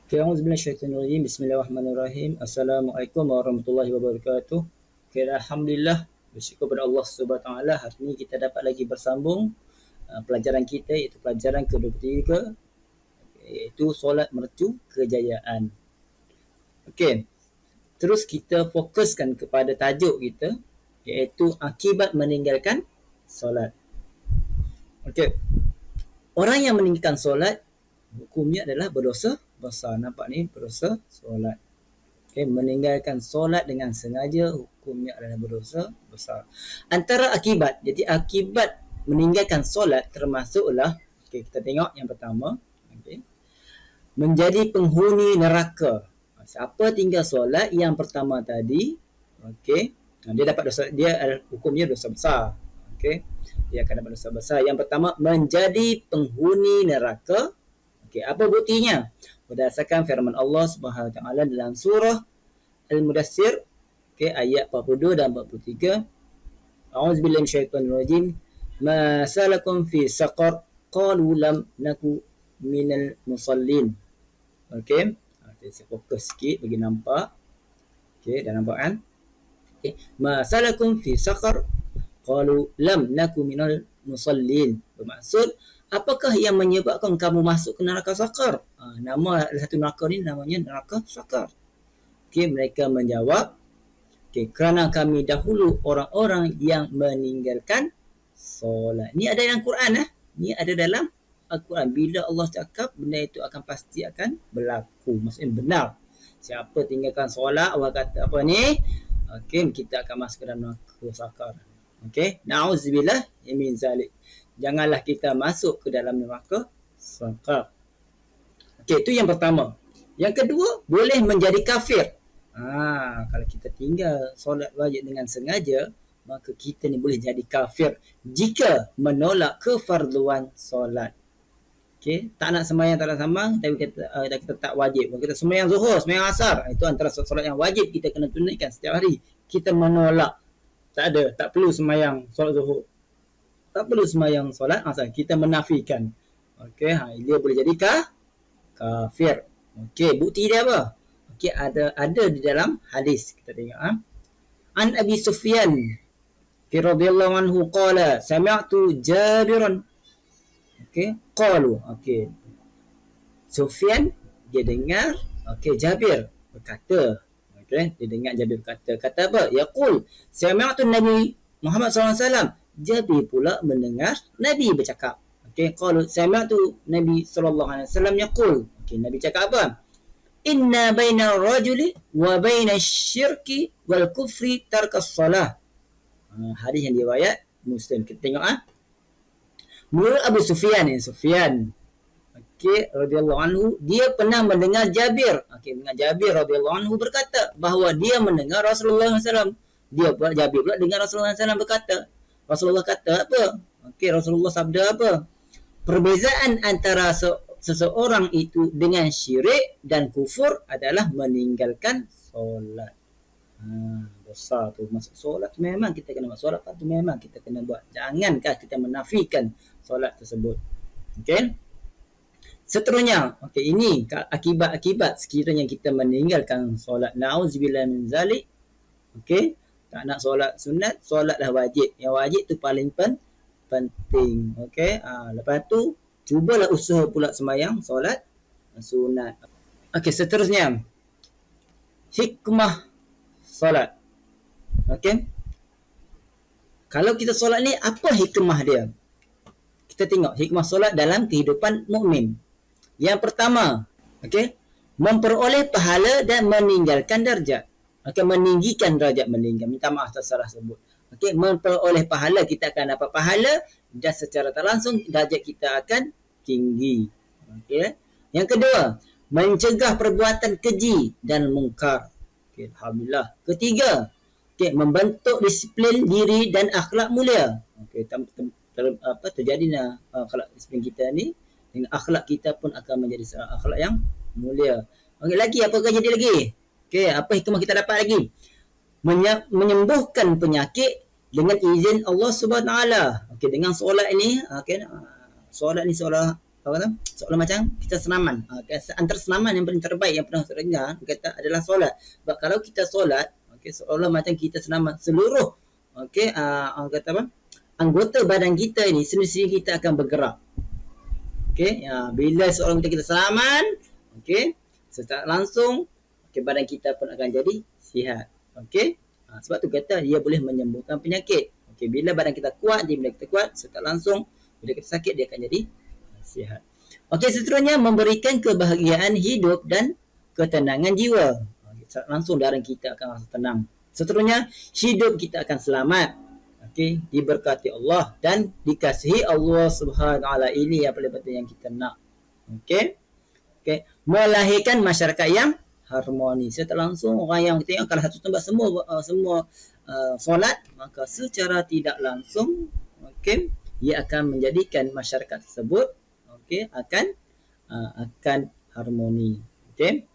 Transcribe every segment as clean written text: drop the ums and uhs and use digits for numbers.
Okay, A'udzubillahi Bismillahirrahmanirrahim. Assalamualaikum warahmatullahi wabarakatuh. Okay, Alhamdulillah. Bersyukur kepada Allah Subhanahu Wa Taala. Hari ini kita dapat lagi bersambung pelajaran kita, iaitu pelajaran ke-23, iaitu solat mercu kejayaan. Okey. Terus kita fokuskan kepada tajuk kita, iaitu akibat meninggalkan solat. Okey. Orang yang meninggalkan solat hukumnya adalah berdosa besar. Nampak ni, berdosa solat. Okay, meninggalkan solat dengan sengaja hukumnya adalah berdosa besar. Antara akibat, jadi akibat meninggalkan solat termasuklah, okay, kita tengok yang pertama, okay, menjadi penghuni neraka. Siapa tinggal solat yang pertama tadi, okay, dia dapat dosa, dia hukumnya dosa besar. Okay, dia akan dapat dosa besar. Yang pertama, menjadi penghuni neraka. Okay, apa buktinya? Berdasarkan firman Allah Subhanahu Wa Taala dalam surah Al-Mudaththir, okay, ayat 42 dan 43. A'udzubillahi minasyaitonirrajim. Ma salakum fi saqar qalu lam naku minal musallin. Okey, saya fokus sikit bagi nampak. Okey, dah nampak kan? Okey, ma salakum fi saqar qalu lam naku minal musallin. Bermaksud, apakah yang menyebabkan kamu masuk ke neraka sakar? Nama satu neraka ni namanya neraka sakar. Okay, mereka menjawab, okay, kerana kami dahulu orang-orang yang meninggalkan solat. Ni ada dalam Quran. Ni ada dalam Al-Quran. Bila Allah cakap, benda itu akan pasti akan berlaku. Maksudnya benar. Siapa tinggalkan solat, Allah kata apa ni? Okay, kita akan masuk ke dalam neraka sakar. Okay, na'udzubillah min zalik. Janganlah kita masuk ke dalam neraka sakar. Okey, itu yang pertama. Yang kedua, boleh menjadi kafir. Kalau kita tinggal solat wajib dengan sengaja, maka kita ni boleh jadi kafir jika menolak kefarduan solat. Okey, tak nak sembahyang, tak nak sambang, tapi kita tak wajib. Kita sembahyang zuhur, sembahyang asar, itu antara solat yang wajib kita kena tunaikan setiap hari. Kita menolak, tak ada, tak perlu sembahyang solat zuhur, tak perlu sembahyang solat asar, kita menafikan. Okey, dia boleh jadi kafir. Okey, bukti dia apa? Okey, ada di dalam hadis. Kita tengok. An Abi Sufyan radhiyallahu anhu qala sami'tu Jabiran. Okey, qalu. Okey, Sufyan dia dengar, okey, Jabir berkata. Okey, dia dengar Jabir berkata. Kata apa? Yaqul sami'tu Nabi Muhammad SAW. Jabir pula mendengar Nabi bercakap. Okey, qalu sami'tu Nabi sallallahu alaihi wasallam yaqul. Okey, Nabi cakap apa? Inna bainal rajuli wa bainasyirki wal kufri tarkas salah. Hadis yang diriwayat Muslim. Kita tengok Menurut Abu Sufyan okey, radhiyallahu anhu, dia pernah mendengar Jabir. Okey, mendengar Jabir radhiyallahu anhu berkata bahawa dia mendengar Rasulullah SAW. Jabir pula dengar Rasulullah SAW berkata. Rasulullah kata apa? Okey, Rasulullah sabda apa? Perbezaan antara seseorang itu dengan syirik dan kufur adalah meninggalkan solat. Besar tu. Masuk solat tu memang kita kena buat. Solat tu memang kita kena buat. Jangankah kita menafikan solat tersebut. Okey. Seterusnya, okey, ini akibat-akibat sekiranya kita meninggalkan solat. Na'udzubillah min zalik. Okey. Tak nak solat sunat, solatlah wajib. Yang wajib tu paling penting. Okey. Lepas tu cubalah usaha pula sembahyang solat sunat. Okey, seterusnya hikmah solat. Okey. Kalau kita solat ni, apa hikmah dia? Kita tengok hikmah solat dalam kehidupan mukmin. Yang pertama, okey, memperoleh pahala dan meninggalkan darjat. Okey, meninggikan darjat, minta maaf tersalah sebut. Okey, memperoleh pahala, kita akan dapat pahala dan secara tak langsung darjat kita akan tinggi. Okey. Yang kedua, mencegah perbuatan keji dan mungkar. Okey, alhamdulillah. Ketiga, okey, membentuk disiplin diri dan akhlak mulia. Okey, terjadinya akhlak disiplin kita ni, dengan akhlak kita pun akan menjadi akhlak yang mulia. Okey, lagi apa jadi lagi? Okey, apa hikmah kita dapat lagi? Menyembuhkan penyakit dengan izin Allah Subhanahu Wa Taala. Okey, dengan solat ini, okey, solat ni seolah apa kata? Seolah macam kita senaman. Antara senaman yang paling terbaik yang pernah saya dengar kata adalah solat. Sebab kalau kita solat, okey, seolah macam kita senaman seluruh, okey, orang kata apa? Anggota badan kita ini sendiri kita akan bergerak. Okey, bila seorang kita senaman, okey, secara langsung, okey, badan kita pun akan jadi sihat. Okey, sebab tu kata dia boleh menyembuhkan penyakit. Okey, bila badan kita kuat, bila kita kuat, secara langsung, bila kita sakit dia akan jadi sihat. Okey, seterusnya memberikan kebahagiaan hidup dan ketenangan jiwa. Secara langsung darah kita akan rasa tenang. Seterusnya hidup kita akan selamat. Okey, diberkati Allah dan dikasihi Allah Subhanahu Wa Taala. Ini yang paling penting yang kita nak. Okey. Okey, melahirkan masyarakat yang harmoni. Secara langsung orang yang kita tengok kalau satu tempat semua solat, maka secara tidak langsung, okey, ia akan menjadikan masyarakat tersebut, okey, akan harmoni. Okey.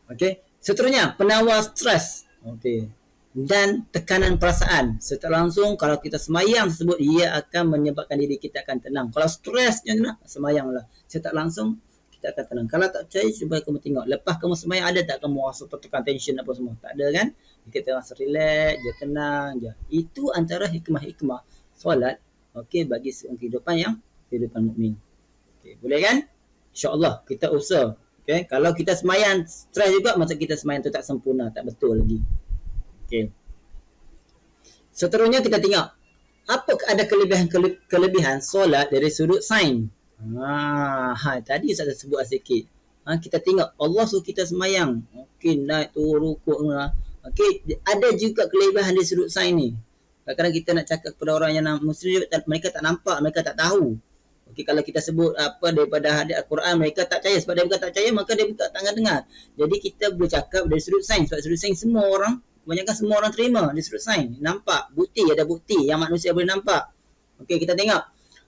Okey, seterusnya penawar stres, okey, dan tekanan perasaan. Secara langsung kalau kita semayang tersebut, ia akan menyebabkan diri kita akan tenang. Kalau stresnya nak semayanglah, secara langsung kita akan tenang. Kalau tak percaya, cuba kamu tengok lepas kamu semayang ada tak kamu rasa tertekan, tension apa semua? Tak ada kan? Kita rasa relax je, tenang je. Itu antara hikmah-hikmah solat, okey, bagi kehidupan mukmin. Okey, boleh kan? InsyaAllah kita usaha. Okay. Kalau kita semayang stres juga, maksud kita semayang tu tak sempurna, tak betul lagi. Okay. Seterusnya kita tengok apa ada kelebihan solat dari sudut sains. Tadi saya sebut sikit. Kita tengok Allah suruh kita semayang, okay, naik turun rukuk. Okay, ada juga kelebihan dari sudut sains ni. Kadang-kadang kita nak cakap kepada orang yang muslim, mereka tak nampak, mereka tak tahu. Okey, kalau kita sebut apa daripada hadis Al-Quran, mereka tak percaya. Sebab mereka tak percaya, maka dia buka tangan dengar. Jadi kita boleh cakap dari sudut sains. Sebab sudut sains semua orang, kebanyakan semua orang terima dari sudut sains. Nampak, bukti, ada bukti yang manusia boleh nampak. Okey, kita tengok.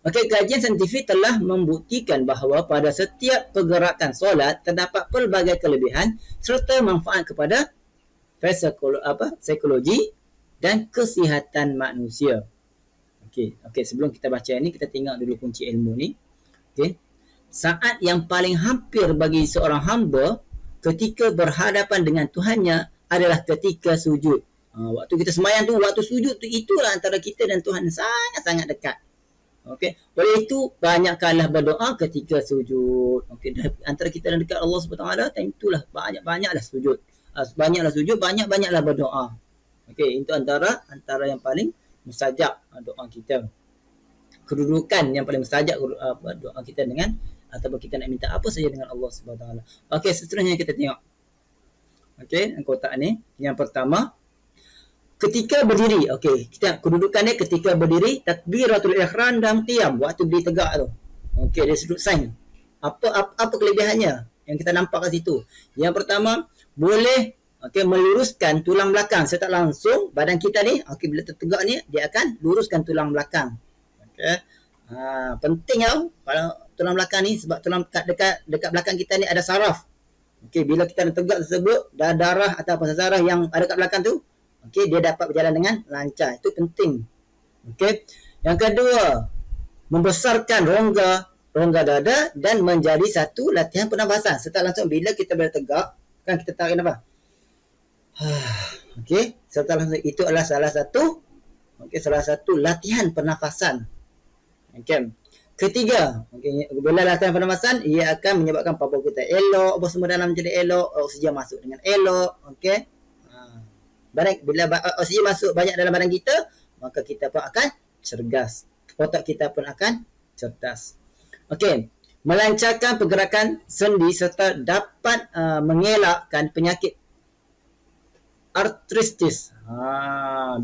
Okey, kajian saintifik telah membuktikan bahawa pada setiap pergerakan solat terdapat pelbagai kelebihan serta manfaat kepada psikologi dan kesihatan manusia. Okey, sebelum kita baca ini, kita tengok dulu kunci ilmu ni. Okey. Saat yang paling hampir bagi seorang hamba ketika berhadapan dengan Tuhannya adalah ketika sujud. Waktu kita sembahyang tu, waktu sujud tu, itulah antara kita dan Tuhan sangat-sangat dekat. Okey. Oleh itu, banyakkanlah berdoa ketika sujud. Okey, antara kita dan dekat Allah Subhanahu Wa Taala, tentulah banyak-banyaklah sujud. Banyaklah sujud, banyak-banyaklah berdoa. Okey, itu antara yang paling mustajab doa kita. Kedudukan yang paling mustajab doa kita dengan, ataupun kita nak minta apa saja dengan Allah Subhanahu Wa Taala. Okey, seterusnya kita tengok. Okey, kotak ni. Yang pertama, ketika berdiri. Okey, kita kedudukan dia ketika berdiri, takbiratul ihram dan qiyam, waktu berdiri tegak tu. Okey, dari sudut sains. Apa kelebihannya yang kita nampak kat situ? Yang pertama, boleh meluruskan tulang belakang secara langsung. Badan kita ni, bila tertegak ni, dia akan luruskan tulang belakang. Okey. Penting tau kalau tulang belakang ni, sebab tulang dekat belakang kita ni ada saraf. Okey, bila kita tegak tersebut, darah atau saraf yang ada kat belakang tu, okey, dia dapat berjalan dengan lancar. Itu penting. Okey. Yang kedua, membesarkan rongga dada dan menjadi satu latihan pernafasan. Secara langsung bila kita bertegak, kan kita tarik nafas. Okey, setelah itu adalah salah satu latihan pernafasan. Okey. Ketiga, bila latihan pernafasan, ia akan menyebabkan paru kita elok, apa semua dalam jadi elok, oksigen masuk dengan elok. Okey. Bila oksigen masuk banyak dalam badan kita, maka kita pun akan cergas. Otak kita pun akan cerdas. Okey. Melancarkan pergerakan sendi serta dapat mengelakkan penyakit artritis.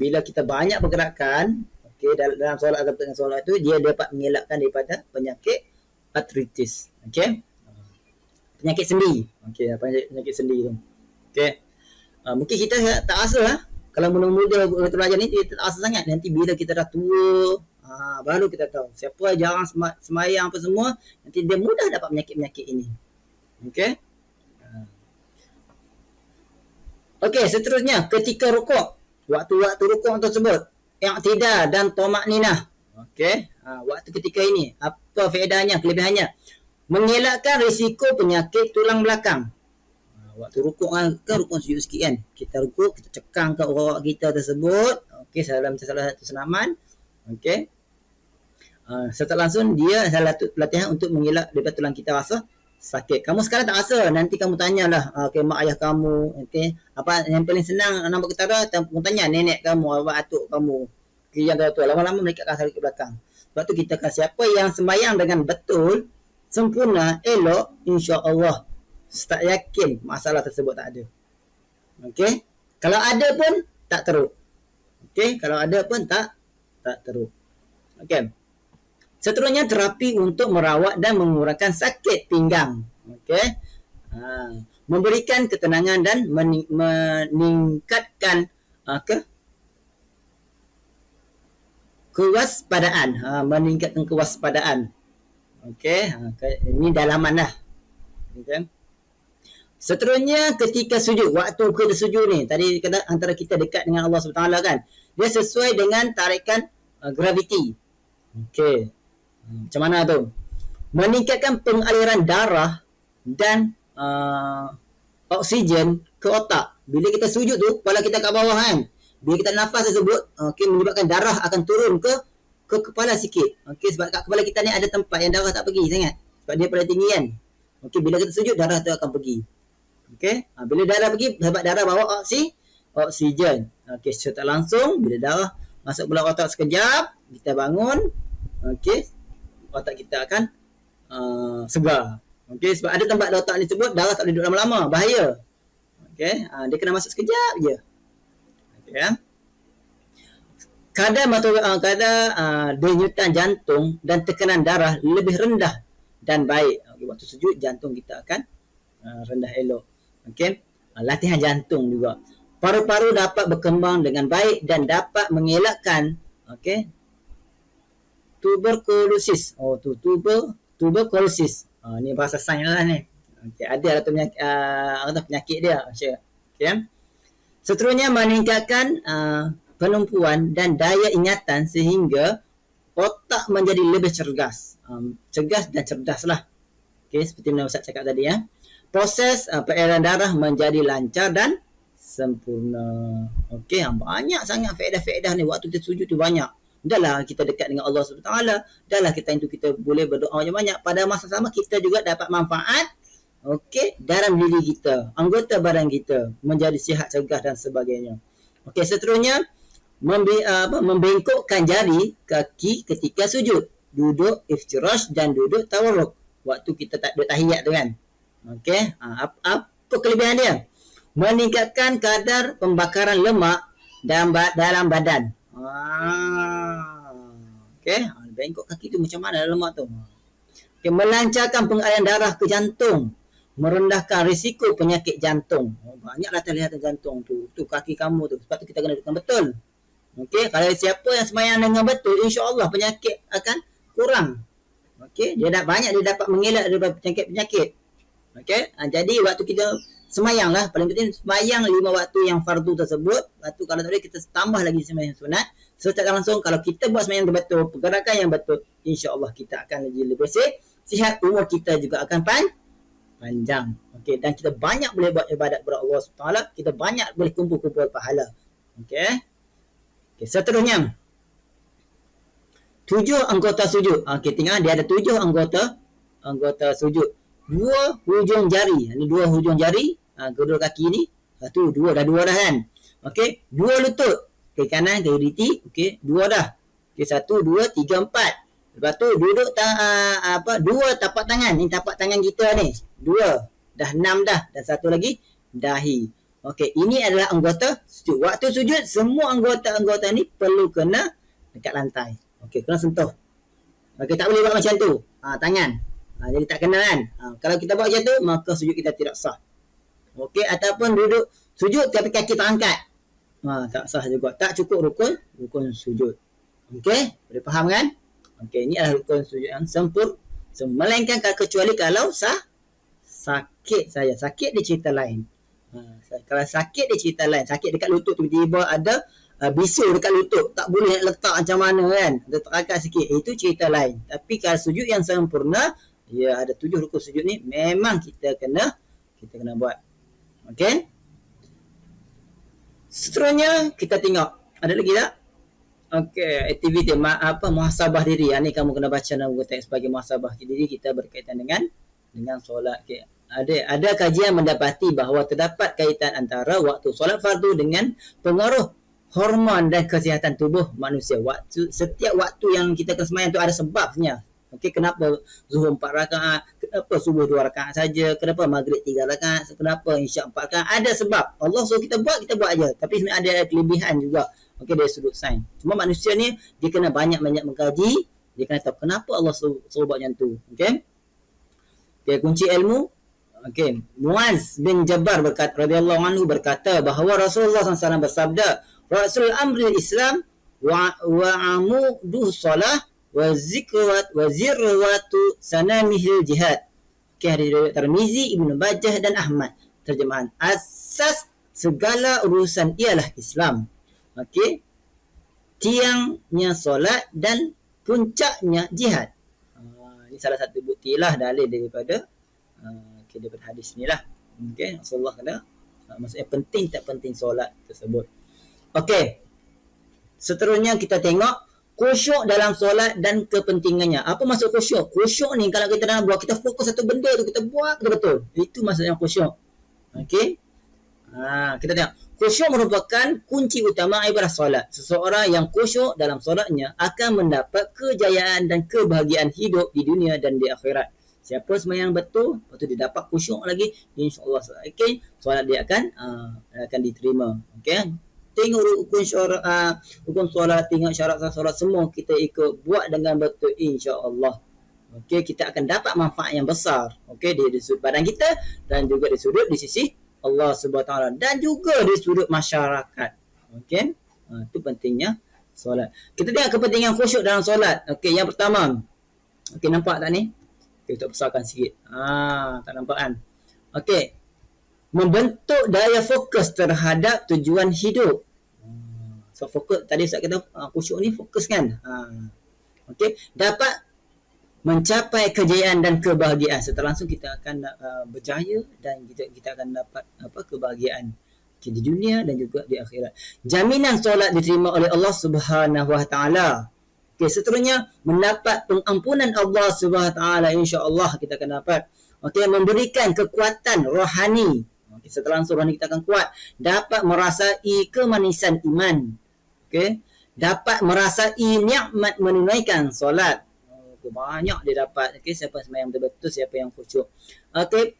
Bila kita banyak pergerakan, okey, dalam solat atau tengah solat tu, dia dapat mengelakkan daripada penyakit artritis. Okey. Penyakit sendi. Okey, penyakit sendi tu. Okey. Mungkin kita tak rasa lah. Kalau muda-muda belajar ni, dia tak rasa sangat. Nanti bila kita dah tua, baru kita tahu. Siapa jarang semayang apa semua, nanti dia mudah dapat penyakit-penyakit ini. Okey. Okey, seterusnya ketika rukuk, waktu rukuk tersebut, i'tidal dan tamakninah. Okey, waktu ketika ini Apa faedahnya, kelebihannya? Mengelakkan risiko penyakit tulang belakang. Waktu rukuk kan rukuk sujud sikit kan. Kita rukuk, kita cekang kat orak kita tersebut. Okey, dalam salah satu senaman. Okey. Setelah langsung dia salah satu pelatihan untuk mengelak daripada tulang kita rasa sakit. Kamu sekarang tak rasa, nanti kamu tanyalah okey mak ayah kamu, okey. Apa yang paling senang nampak ketara, kamu tanya nenek kamu, abang atuk kamu. Okey, yang tua lama-lama mereka akan sakit belakang. Sebab tu kita akan siapa yang sembahyang dengan betul, sempurna, elok, insya-Allah tak yakin masalah tersebut tak ada. Okey? Kalau ada pun tak teruk. Okey? Kalau ada pun tak teruk. Okey. Seterusnya terapi untuk merawat dan mengurangkan sakit pinggang. Okey. Memberikan ketenangan dan meningkatkan kewaspadaan. Meningkatkan kewaspadaan. Okey. Ini dalaman dah. Okey. Seterusnya ketika sujud, waktu kita sujud ni, tadi kata antara kita dekat dengan Allah SWT kan, dia sesuai dengan tarikan graviti. Okey. Macam mana tu? Meningkatkan pengaliran darah dan oksigen ke otak. Bila kita sujud tu, kepala kita kat bawah kan. Bila kita nafas tersebut, okey, menyebabkan darah akan turun ke kepala sikit. Okey, sebab kat kepala kita ni ada tempat yang darah tak pergi sangat. Sebab dia pada tinggi kan. Okey, bila kita sujud, darah tu akan pergi. Okey, bila darah pergi, sebab darah bawa oksigen. Okey, secara langsung bila darah masuk bola otak sekejap, kita bangun, okey, otak kita akan segar. Okey, sebab ada tempat otak ni sebut darah tak boleh duduk lama-lama, bahaya. Okey, dia kena masuk sekejap je. Okey ya. Kadar denyutan jantung dan tekanan darah lebih rendah dan baik. Okey, waktu sujud jantung kita akan rendah elok. Okey, latihan jantung juga. Paru-paru dapat berkembang dengan baik dan dapat mengelakkan okey tuberkulosis. Tuberkulosis. Ni bahasa sains lah ni. Okey, ada tu penyakit dia. Okey. Seterusnya meningkatkan penumpuan dan daya ingatan sehingga otak menjadi lebih cergas. Cergas dan cerdas lah. Okey, seperti mana Ustaz cakap tadi ya. Proses peredaran darah menjadi lancar dan sempurna. Okey, banyak sangat faedah-faedah ni waktu kita sujud tu banyak. Dahlah kita dekat dengan Allah SWT. Dahlah kita boleh berdoa banyak-banyak. Pada masa sama kita juga dapat manfaat okey dalam diri kita, anggota badan kita menjadi sihat, cergas dan sebagainya. Okey, seterusnya membengkokkan jari kaki ketika sujud. Duduk iftirash dan duduk tawarruk. Waktu kita tak duduk tahiyat tu kan. Okey, apa kelebihan dia? Meningkatkan kadar pembakaran lemak dalam badan. Okey, bengkok kaki tu macam mana lemak tu? Okey, melancarkan pengaliran darah ke jantung, merendahkan risiko penyakit jantung. Banyak latihan jantung tu. Tu kaki kamu tu. Sebab tu kita kena dudukkan betul. Okey, kalau siapa yang sembahyang dengan betul, insya-Allah penyakit akan kurang. Okey, dia dapat mengelak daripada penyakit-penyakit. Okey, jadi waktu kita sembahyang lah, paling penting sembahyang 5 waktu yang fardu tersebut. Waktu kalau tak boleh kita tambah lagi sembahyang sunat. Secara langsung kalau kita buat sembahyang yang betul, pergerakan yang betul, insya-Allah kita akan lebih sihat, umur kita juga akan panjang. Okey, dan kita banyak boleh buat ibadat kepada Allah SWT, kita banyak boleh kumpul-kumpul pahala. Okey. Okey, seterusnya 7 anggota sujud. Okey, tengok dia ada 7 anggota sujud. 2 hujung jari. Ini 2 hujung jari. Kedua kaki ni. 1, 2. Dah 2 dah kan. Okey. 2 lutut. Kaki kanan, kaki kiri. Okey. 2 dah. Okey. 1, 2, 3, 4. Lepas tu duduk 2 tapak tangan. Ni tapak tangan kita ni. 2. Dah 6 dah. Dan 1 lagi. Dahi. Okey. Ini adalah anggota sujud. Waktu sujud, semua anggota-anggota ni perlu kena dekat lantai. Okey. Kena sentuh. Okey. Tak boleh buat macam tu. Tangan. Jadi tak kena kan. Kalau kita buat macam tu, maka sujud kita tidak sah. Okey, ataupun duduk sujud tapi kaki tak angkat. Tak sah juga. Tak cukup rukun sujud. Okey, boleh faham kan? Okey, ini adalah rukun sujud yang sempurna. Melainkan kecuali kalau sakit saja. Sakit dia cerita lain. Kalau sakit dia cerita lain. Sakit dekat lutut tiba-tiba ada bisul dekat lutut, tak boleh nak letak macam mana kan, terangkat sikit, itu cerita lain. Tapi kalau sujud yang sempurna, ya ada 7 rukun sujud ni memang kita kena buat. Okey, seterusnya kita tengok ada lagi tak? Okey, aktiviti muhasabah diri. Ni kamu kena baca dalam buku teks sebagai muhasabah diri kita berkaitan dengan solat. Okey, ada kajian mendapati bahawa terdapat kaitan antara waktu solat fardu dengan pengaruh hormon dan kesihatan tubuh manusia. Setiap waktu yang kita kena sembahyang tu ada sebabnya. Okey, kenapa zuhur 4 rakaat, kenapa subuh 2 rakaat saja, kenapa maghrib 3 rakaat, kenapa isyak 4 rakaat, ada sebab. Allah suruh kita buat aja. Tapi sebenarnya ada kelebihan juga. Okey, dari sudut sains. Cuma manusia ni dia kena banyak-banyak mengkaji, dia kena tahu kenapa Allah suruh buat macam tu. Okey. Okay, kunci ilmu. Okey, Muaz bin Jabbar radhiyallahu anhu berkata bahawa Rasulullah SAW bersabda, Rasul amri Islam wa amudu salah wa zirwatu sanamihil jihad. Okey, hadis riwayat Tirmizi, Ibnu Majah dan Ahmad. Terjemahan, asas segala urusan ialah Islam. Okey, tiangnya solat dan puncaknya jihad. Ini salah satu buktilah dalil daripada hadis ni lah. Okey, Rasulullah kata maksudnya penting tak penting solat tersebut. Okey, seterusnya kita tengok khusyuk dalam solat dan kepentingannya. Apa maksud khusyuk? Khusyuk ni kalau kita nak buat, kita fokus satu benda tu, kita buat betul-betul. Itu maksudnya khusyuk. Okey, kita tengok. Khusyuk merupakan kunci utama ibadah solat. Seseorang yang khusyuk dalam solatnya akan mendapat kejayaan dan kebahagiaan hidup di dunia dan di akhirat. Siapa sembahyang betul, lepas tu dia dapat khusyuk lagi, insya-Allah solat dia akan diterima. Okey. Tengok rukun solat, tengok syarat solat, semua kita ikut buat dengan betul, insya-Allah. Okey, kita akan dapat manfaat yang besar. Okey, di sudut badan kita dan juga di sudut di sisi Allah Subhanahu Taala dan juga di sudut masyarakat. Okey, itu pentingnya solat. Kita tengok kepentingan khusyuk dalam solat. Okey, yang pertama. Okey, nampak tak ni? Kita besarkan sikit. Tak nampak kan? Okey. Membentuk daya fokus terhadap tujuan hidup. So fokus tadi Ustaz kata khusyuk ni fokus kan? Okey, dapat mencapai kejayaan dan kebahagiaan. Setelah langsung kita akan berjaya dan kita akan dapat kebahagiaan di dunia dan juga di akhirat. Jaminan solat diterima oleh Allah Subhanahu Wa Taala. Okey, seterusnya mendapat pengampunan Allah Subhanahu Wa Taala, insya-Allah kita akan dapat. Okey, memberikan kekuatan rohani. Okey, setelah langsung rohani kita akan kuat, dapat merasai kemanisan iman. Okey, dapat merasai nikmat menunaikan solat. Banyak dia dapat. Okey, siapa sembahyang betul-betul, siapa yang khusyuk. Okey,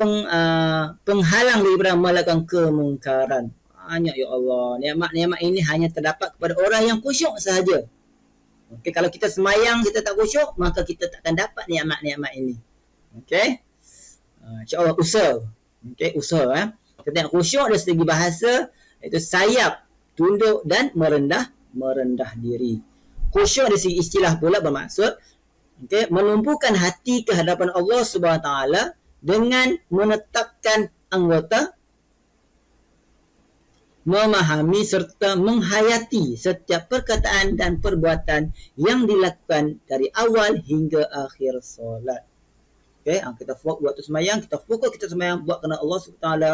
penghalang daripada melakukan kemungkaran. Banyak, ya Allah. Nikmat-nikmat ini hanya terdapat kepada orang yang khusyuk sahaja. Okey, kalau kita sembahyang kita tak khusyuk, maka kita takkan dapat nikmat-nikmat ini. Okey. Insya-Allah usaha. Okey, usaha. Kita tengok khusyuk dari segi bahasa iaitu sayap, tunduk dan merendah diri. Khusyuk dari segi istilah pula bermaksud menumpukan hati ke hadapan Allah Subhanahu Wa Taala dengan menetapkan anggota, memahami serta menghayati setiap perkataan dan perbuatan yang dilakukan dari awal hingga akhir solat. Okey, kita fokus waktu sembahyang, kita fokus kita sembahyang buat kerana Allah Subhanahu Wa Taala.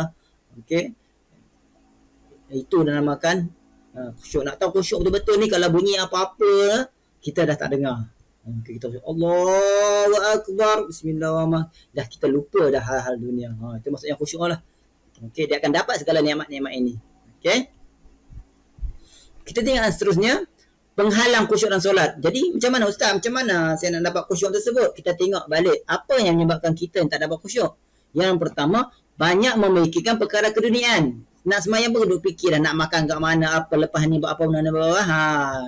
Okey, itu dinamakan khusyuk. Nak tahu khusyuk betul-betul ni, kalau bunyi apa-apa kita dah tak dengar. Kita Allahu Akbar, Bismillahirrahmanirrahim, dah kita lupa dah hal-hal dunia. Itu maksudnya khusyuk lah. Okey, dia akan dapat segala nikmat-nikmat ini. Okey, kita tengok seterusnya penghalang khusyuk dan solat. Jadi macam mana Ustaz? Macam mana saya nak dapat khusyuk tersebut? Kita tengok balik apa yang menyebabkan kita tak dapat khusyuk. Yang pertama, banyak memikirkan perkara keduniaan. Nak sembahyang pun duduk fikir dah nak makan kat mana, apa lepas ni buat apa benda bawah.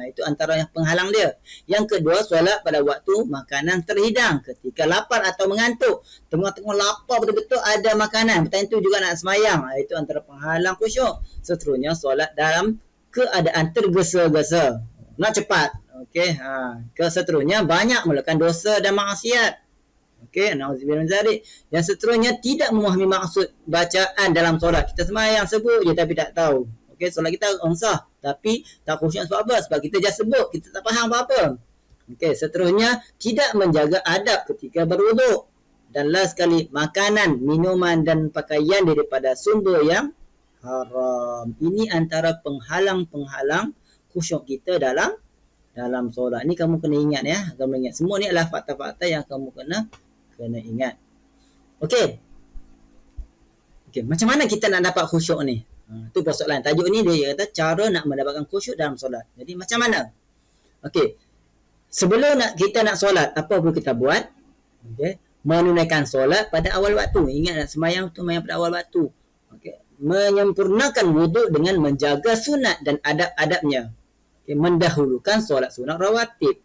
Itu antara yang penghalang dia. Yang kedua, solat pada waktu makanan terhidang, ketika lapar atau mengantuk. Tengah-tengah lapar betul-betul ada makanan, bertentu juga nak sembahyang. Itu antara penghalang khusyuk. Seterusnya, solat dalam keadaan tergesa-gesa. Nak cepat. Okey, seterusnya banyak melakukan dosa dan maksiat. Okey, nauzubillah min zalik. Yang seterusnya tidak memahami maksud bacaan dalam solat. Kita sembahyang sebut je tapi tak tahu. Okey, solat kita sah. Tapi tak khusyuk sebab apa? Sebab kita just sebut, kita tak faham apa-apa. Okey, seterusnya tidak menjaga adab ketika berwuduk. Dan last sekali, makanan, minuman dan pakaian daripada sumber yang haram. Ini antara penghalang-penghalang khusyuk kita dalam solat. Ni kamu kena ingat ya. Kamu ingat. Semua ni adalah fakta-fakta yang kamu kena ingat. Okey. Okey, macam mana kita nak dapat khusyuk ni? Itu persoalan. Tajuk ni dia kata cara nak mendapatkan khusyuk dalam solat. Jadi macam mana? Okey. Sebelum kita nak solat, apa perlu kita buat? Okey. Menunaikan solat pada awal waktu. Ingat nak sembahyang tu sembahyang pada awal waktu. Okey. Menyempurnakan wuduk dengan menjaga sunat dan adab-adabnya. Okay, mendahulukan solat sunat rawatib.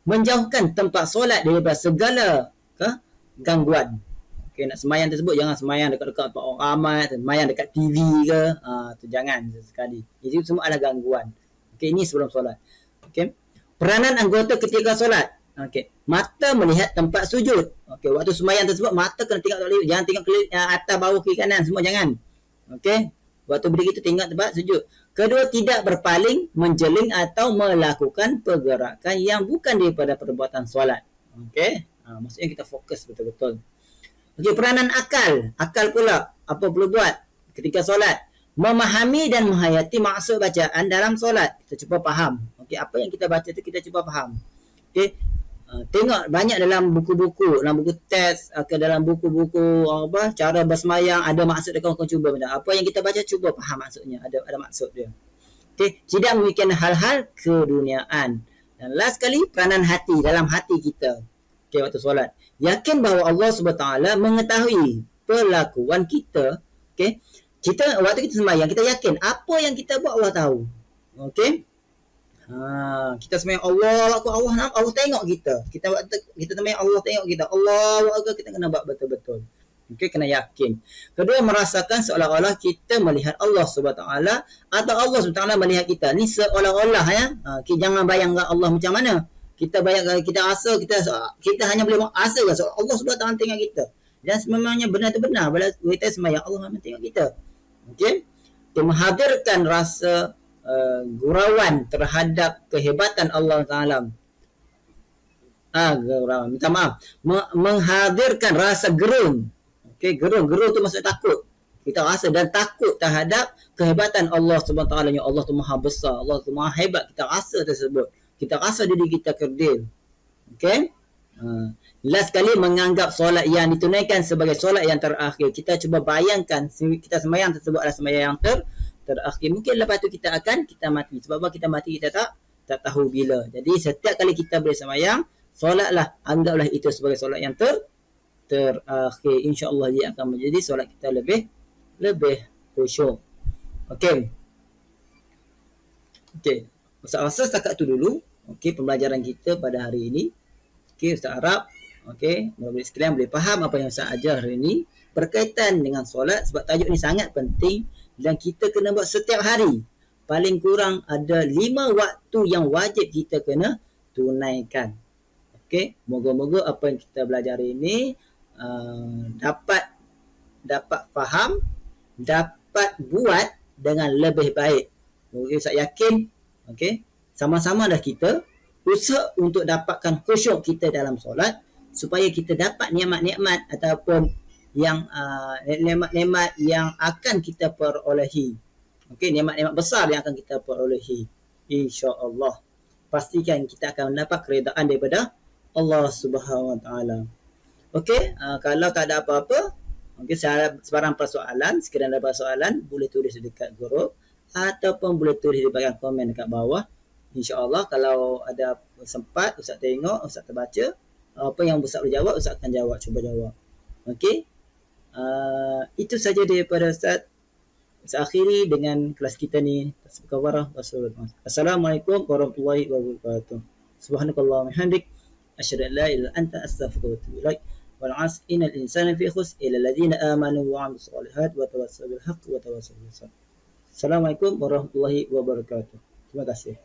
Menjauhkan tempat solat daripada segala gangguan. Okay, nak sembahyang tersebut jangan sembahyang dekat-dekat tempat orang ramai, sembahyang dekat TV ke, tu jangan sekali. Itu semua ada gangguan. Okay, ini sebelum solat. Okay. Peranan anggota ketika solat. Okay. Mata melihat tempat sujud. Okay, waktu sembahyang tersebut mata kena tengok keliling, jangan tengok keliling, atas bawah kiri kanan semua jangan. Okay. Waktu berdiri itu tengok tempat sujud. Kedua, tidak berpaling, menjeling atau melakukan pergerakan yang bukan daripada perbuatan solat. Okey. Maksudnya kita fokus betul-betul. Okey, peranan akal. Akal pula apa perlu buat ketika solat? Memahami dan menghayati maksud bacaan dalam solat. Kita cuba faham. Okey, apa yang kita baca tu kita cuba faham. Okey. Tengok banyak dalam buku-buku, dalam buku teks, dalam buku-buku cara bersemayang ada maksud dia, kau cuba benda. Apa yang kita baca cuba faham maksudnya, ada maksud dia. Okey, tidak memikirkan hal-hal keduniaan. Dan last sekali peranan hati dalam hati kita. Okey, waktu solat. Yakin bahawa Allah SWT mengetahui perlakuan kita. Okey. Kita waktu kita sembahyang kita yakin apa yang kita buat Allah tahu. Okey. Kita sembahyang Allah tengok kita. Kita sembahyang Allah tengok kita. Allah kita kena buat betul-betul. Okey, kena yakin. Kedua, merasakan seolah-olah kita melihat Allah SWT atau Allah SWT melihat kita. Ni seolah-olah ya. Jangan bayangkan Allah macam mana. Kita bayangkan kita rasa kita hanya boleh rasa Allah SWT tengok kita. Dan sememangnya benar tu benar. Bila kita sembahyang Allah memang tengok kita. Okey. Dia menghadirkan rasa gurauan terhadap kehebatan Allah Ta'ala. Gurauan, minta maaf. Menghadirkan rasa gerun. Okey, gerun tu maksud takut. Kita rasa dan takut terhadap kehebatan Allah Subhanahu Wa Ta'ala. Allah tu maha besar, Allah tu maha hebat. Kita rasa tersebut. Kita rasa diri kita kerdil. Okey. Last sekali menganggap solat yang ditunaikan sebagai solat yang terakhir. Kita cuba bayangkan kita sembahyang tersebut adalah sembahyang yang terakhir. Mungkin lepas tu kita mati. Sebab apa kita mati kita tak tahu bila. Jadi setiap kali kita boleh sembahyang, solatlah, anggaplah itu sebagai solat yang terakhir. InsyaAllah dia akan menjadi solat kita lebih khusyuk. Okey. Okey. Ustaz rasa setakat tu dulu. Okey, pembelajaran kita pada hari ini. Okey, Ustaz harap murid-murid sekalian boleh faham apa yang Ustaz ajar hari ini berkaitan dengan solat, sebab tajuk ni sangat penting dan kita kena buat setiap hari. Paling kurang ada 5 waktu yang wajib kita kena tunaikan. Okey, moga-moga apa yang kita belajar ini dapat faham, dapat buat dengan lebih baik. Saya yakin, sama-sama dah kita usaha untuk dapatkan khusyuk kita dalam solat supaya kita dapat nikmat-nikmat ataupun yang nikmat-nikmat yang akan kita perolehi. Okey, nikmat-nikmat besar yang akan kita perolehi. Insya-Allah. Pastikan kita akan mendapat keredaan daripada Allah Subhanahu Wa Taala. Okey, kalau tak ada apa-apa, sebarang persoalan, sekiranya ada persoalan boleh tulis dekat grup ataupun boleh tulis di bahagian komen dekat bawah. InsyaAllah kalau ada sempat Ustaz tengok, Ustaz terbaca, apa yang Ustaz boleh jawab, Ustaz akan jawab, cuba jawab. Okey. Itu saja daripada Ustaz. Ustaz akhiri dengan kelas kita ni. Assalamualaikum warahmatullahi wabarakatuh. Subhanakallahumma hamdik, asyhadu an la ilaha illa anta, astaghfiruka wa atubu ilaik. Wal 'asr innal insana fi khusr illa alladziina aamanu wa 'amilus shalihaat wa tawassaw bil haqqi wa tawassaw bis sabr. Assalamualaikum warahmatullahi wabarakatuh. Terima kasih.